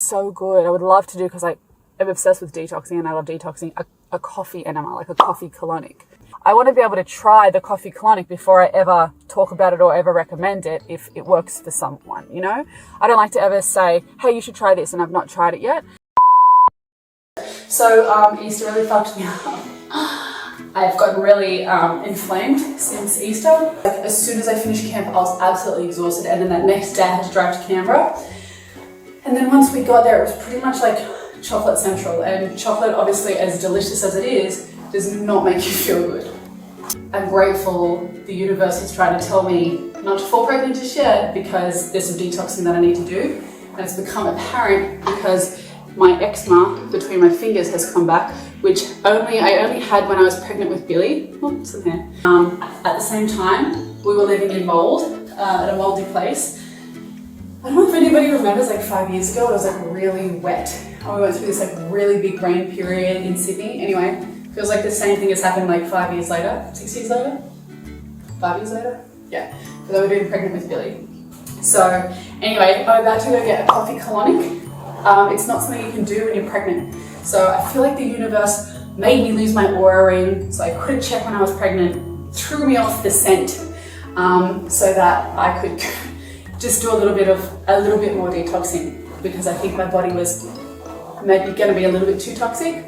So good. I would love to do, because I'm obsessed with detoxing, and I love detoxing, a coffee enema, like a coffee colonic. I want to be able to try the coffee colonic before I ever talk about it or ever recommend it if it works for someone, you know? I don't like to ever say, hey, you should try this, and I've not tried it yet. So Easter really fucked me up. I've gotten really inflamed since Easter. Like, as soon as I finished camp, I was absolutely exhausted, and then that next day I had to drive to Canberra. And then once we got there, it was pretty much like chocolate central, and chocolate, obviously as delicious as it is, does not make you feel good. I'm grateful the universe is trying to tell me not to fall pregnant just yet, because there's some detoxing that I need to do, and it's become apparent because my eczema between my fingers has come back, which I only had when I was pregnant with Billy. Oh, some hair. At the same time, we were living in mold at a moldy place. I don't know if anybody remembers, like 5 years ago, it was like really wet. And we went through this like really big rain period in Sydney. Anyway, feels like the same thing has happened like 5 years later, 6 years later, 5 years later. Yeah, because I was being pregnant with Billy. So anyway, I'm about to go get a coffee colonic. It's not something you can do when you're pregnant. So I feel like the universe made me lose my Oura ring, so I couldn't check when I was pregnant, threw me off the scent, so that I could just do a little bit more detoxing, because I think my body was maybe going to be a little bit too toxic,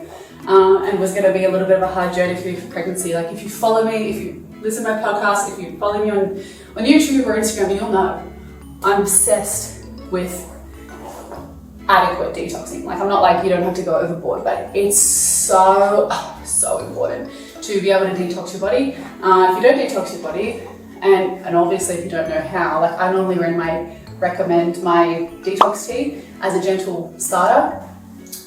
and was going to be a little bit of a hard journey for me for pregnancy. Like, if you follow me, if you listen to my podcast, if you follow me on YouTube or Instagram, you'll know I'm obsessed with adequate detoxing. Like, I'm not like, you don't have to go overboard, but it's so important to be able to detox your body. If you don't detox your body, and obviously if you don't know how, like, I normally recommend my Detox Tea as a gentle starter,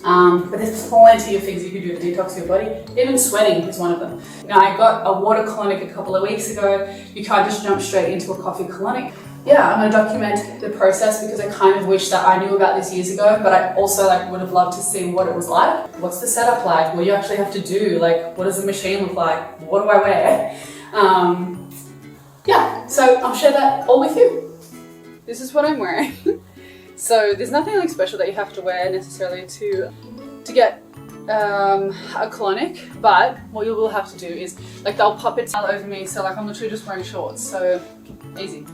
but there's plenty of things you can do to detox your body. Even sweating is one of them. Now, I got a water colonic a couple of weeks ago. You can't just jump straight into a coffee colonic. Yeah, I'm going to document the process, because I kind of wish that I knew about this years ago, but I also would have loved to see what it was like. What's the setup like? What do you actually have to do? Like, what does the machine look like? What do I wear? Yeah, so I'll share that all with you. This is what I'm wearing. So there's nothing like special that you have to wear necessarily to get a colonic, but what you will have to do is, like, they'll pop it all over me, so like I'm literally just wearing shorts, so easy.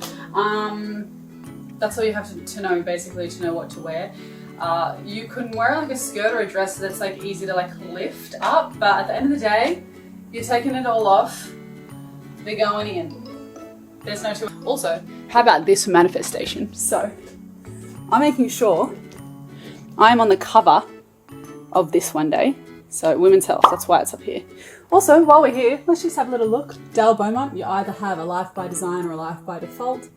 That's all you have to know, basically, to know what to wear. You can wear like a skirt or a dress that's like easy to like lift up, but at the end of the day, you're taking it all off, they're going in. There's no two. Also, how about this for manifestation? So I'm making sure I'm on the cover of this one day. So Women's Health, that's why it's up here. Also, while we're here, let's just have a little look. Dale Beaumont, you either have a life by design or a life by default.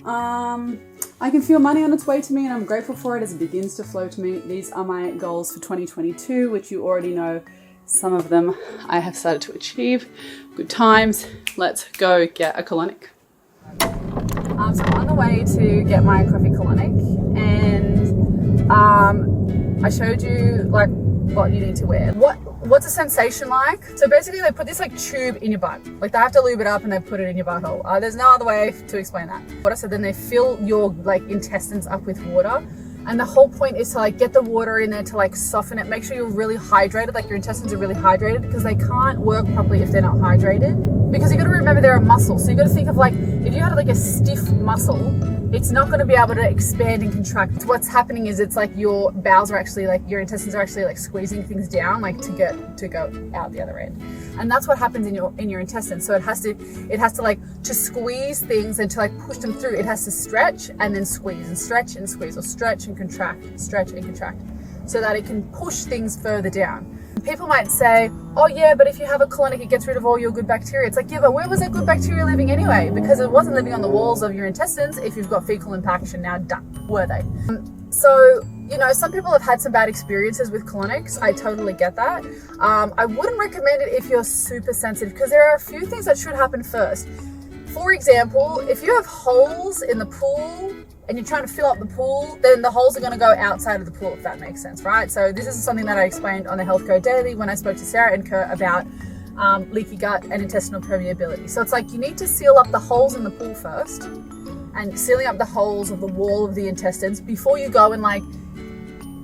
I can feel money on its way to me, and I'm grateful for it as it begins to flow to me. These are my goals for 2022, which you already know. Some of them I have started to achieve. Good times. Let's go get a colonic. So I'm on the way to get my coffee colonic, and I showed you like what you need to wear. What's the sensation like? So basically they put this like tube in your butt. Like, they have to lube it up and they put it in your butthole. There's no other way to explain that. So then they fill your like intestines up with water. And the whole point is to like get the water in there to like soften it. Make sure you're really hydrated, like your intestines are really hydrated, because they can't work properly if they're not hydrated. Because you got to remember they're a muscle. So you got to think of like, if you had like a stiff muscle, it's not going to be able to expand and contract. What's happening is it's like your bowels are actually like, your intestines are actually like squeezing things down, like to go out the other end. And that's what happens in your intestines. So it has to like, to squeeze things and to like push them through, it has to stretch and then squeeze, and stretch and squeeze, or stretch and contract, stretch and contract, so that it can push things further down. People might say, oh yeah, but if you have a colonic, it gets rid of all your good bacteria. It's like, yeah, but where was that good bacteria living anyway? Because it wasn't living on the walls of your intestines if you've got fecal impaction now done, were they? So, you know, some people have had some bad experiences with colonics. I totally get that. I wouldn't recommend it if you're super sensitive, because there are a few things that should happen first. For example, if you have holes in the pool and you're trying to fill up the pool, then the holes are going to go outside of the pool, if that makes sense, right? So this is something that I explained on the Health Code Daily when I spoke to Sarah and Kurt about leaky gut and intestinal permeability. So it's like, you need to seal up the holes in the pool first, and sealing up the holes of the wall of the intestines before you go and like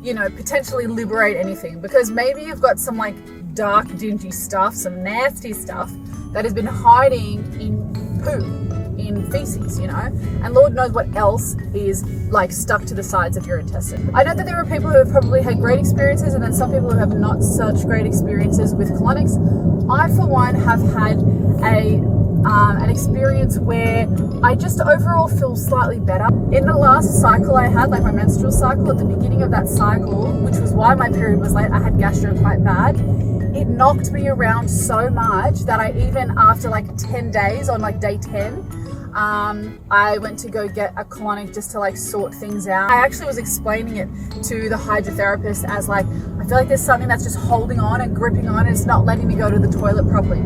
you know, potentially liberate anything, because maybe you've got some like dark, dingy stuff, some nasty stuff that has been hiding in poo, in feces, you know, and Lord knows what else is like stuck to the sides of your intestine. I know that there are people who have probably had great experiences and then some people who have not such great experiences with colonics. I, for one, have had an experience where I just overall feel slightly better. In the last cycle I had, like my menstrual cycle, at the beginning of that cycle, which was why my period was late, I had gastro quite bad. It knocked me around so much that I even after like 10 days, on like day 10, I went to go get a colonic just to like sort things out. I actually was explaining it to the hydrotherapist as like, I feel like there's something that's just holding on and gripping on and it's not letting me go to the toilet properly.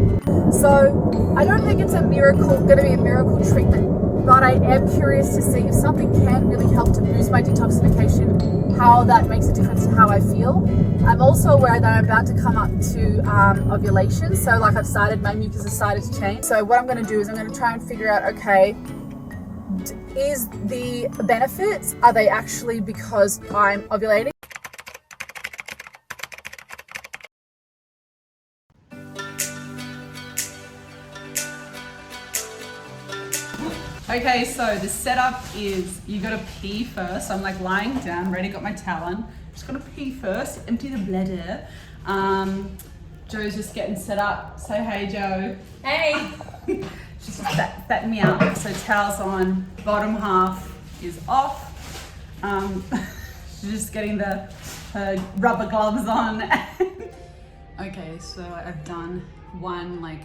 So I don't think it's going to be a miracle treatment, but I am curious to see if something can really help to boost my detoxification, how that makes a difference to how I feel. I'm also aware that I'm about to come up to ovulation, so like my mucus has started to change. So what I'm going to do is I'm going to try and figure out, okay, is the benefits, are they actually because I'm ovulating? Okay, so the setup is you gotta pee first. I'm like lying down, ready, got my towel on. Just gotta pee first, empty the bladder. Joe's just getting set up. Say hey, Joe. Hey. She's just fatting me out. So towel's on, bottom half is off. She's just getting her rubber gloves on. Okay, so I've done one like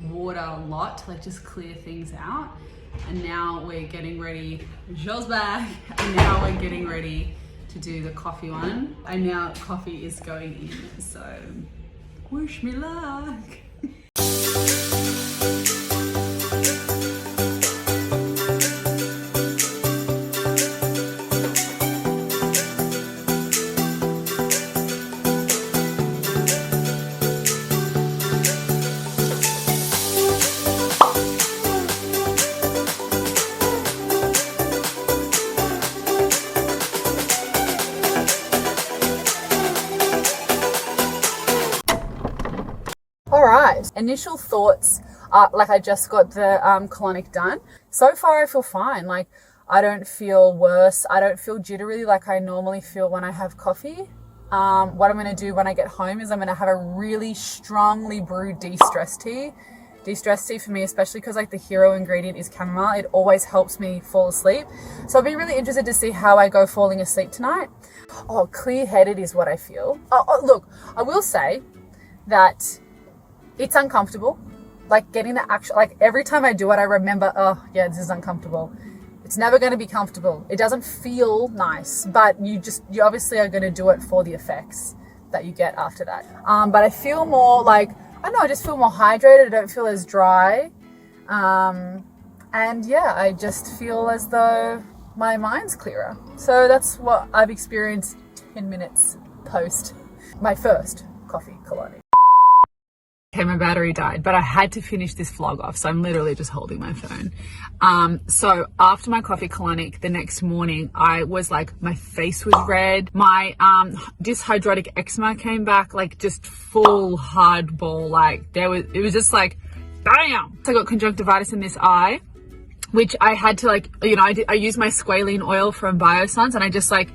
water lot to like just clear things out. And now we're getting ready, Joe's back, and now we're getting ready to do the coffee one. And now coffee is going in, so wish me luck. Alright, initial thoughts are like I just got the colonic done. So far I feel fine, like I don't feel worse, I don't feel jittery like I normally feel when I have coffee. What I'm going to do when I get home is I'm going to have a really strongly brewed de-stress tea. De-stress tea for me, especially because like the hero ingredient is chamomile, it always helps me fall asleep. So I'll be really interested to see how I go falling asleep tonight. Oh, clear-headed is what I feel. Look, I will say that it's uncomfortable, like getting the actual, like every time I do it, I remember, oh yeah, this is uncomfortable. It's never going to be comfortable. It doesn't feel nice, but you obviously are going to do it for the effects that you get after that. But I feel more like, I don't know, I just feel more hydrated. I don't feel as dry. And yeah, I just feel as though my mind's clearer. So that's what I've experienced 10 minutes post my first coffee colonic. Okay, my battery died, but I had to finish this vlog off, so I'm literally just holding my phone. So after my coffee colonic the next morning, I was like, my face was red. My dyshydrotic eczema came back, like just full hardball. Like it was just like, bam! So I got conjunctivitis in this eye, which I had to like, you know, I used my squalene oil from Biossance, and I just like,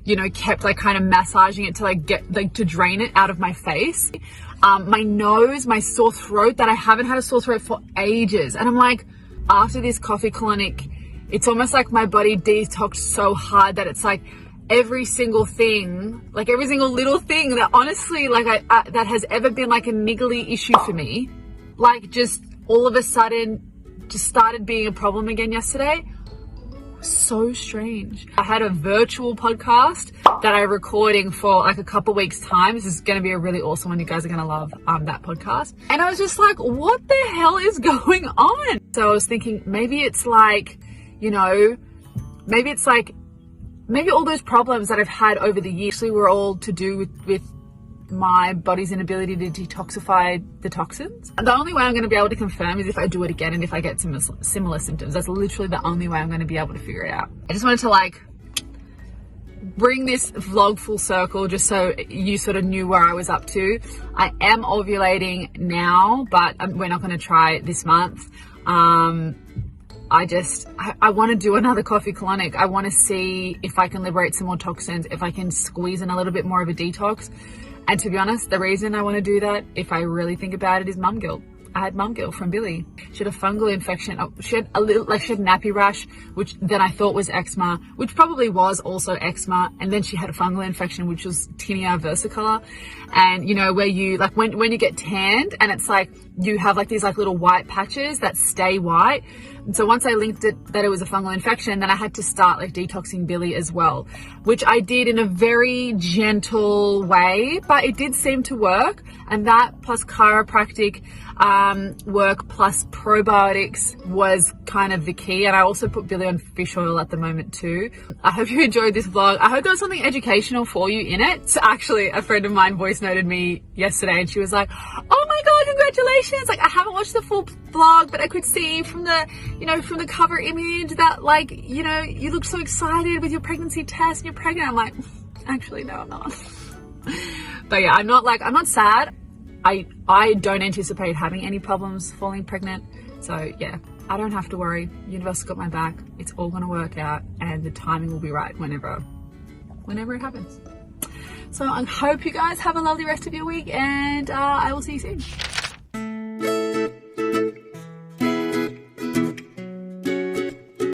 you know, kept like kind of massaging it to like get like to drain it out of my face. My nose, my sore throat, that I haven't had a sore throat for ages. And I'm like, after this coffee colonic, it's almost like my body detoxed so hard that it's like every single thing, like every single little thing that honestly, like that has ever been like a niggly issue for me, like just all of a sudden just started being a problem again yesterday. So strange. I had a virtual podcast that I'm recording for like a couple weeks time. This is going to be a really awesome one. You guys are going to love that podcast. And I was just like, what the hell is going on? So I was thinking maybe it's like, you know, maybe it's like, maybe all those problems that I've had over the years actually were all to do with my body's inability to detoxify the toxins. And the only way I'm going to be able to confirm is if I do it again and if I get similar symptoms. That's literally the only way I'm going to be able to figure it out. I just wanted to like bring this vlog full circle just so you sort of knew where I was up to. I am ovulating now, but we're not going to try it this month. I want to do another coffee colonic. I want to see if I can liberate some more toxins, if I can squeeze in a little bit more of a detox. And to be honest, the reason I want to do that, if I really think about it, is mum guilt. I had mum guilt from Billy. She had a fungal infection. She had she had nappy rash, which then I thought was eczema, which probably was also eczema. And then she had a fungal infection, which was tinea versicolor. And you know, where you, like when you get tanned and it's like, you have like these like little white patches that stay white. And so once I linked it that it was a fungal infection, then I had to start like detoxing Billy as well, which I did in a very gentle way, but it did seem to work. And that plus chiropractic work plus probiotics was kind of the key. And I also put Billy on fish oil at the moment too. I hope you enjoyed this vlog. I hope there was something educational for you in it. So actually, a friend of mine voice noted me yesterday and she was like, oh my God, congratulations. Like, I haven't watched the full vlog, but I could see from the, you know, from the cover image that, like, you know, you look so excited with your pregnancy test and you're pregnant. I'm like, actually, no, I'm not. But yeah, I'm not sad. I don't anticipate having any problems falling pregnant. So yeah, I don't have to worry. Universe got my back. It's all gonna work out and the timing will be right whenever it happens. So I hope you guys have a lovely rest of your week and I will see you soon.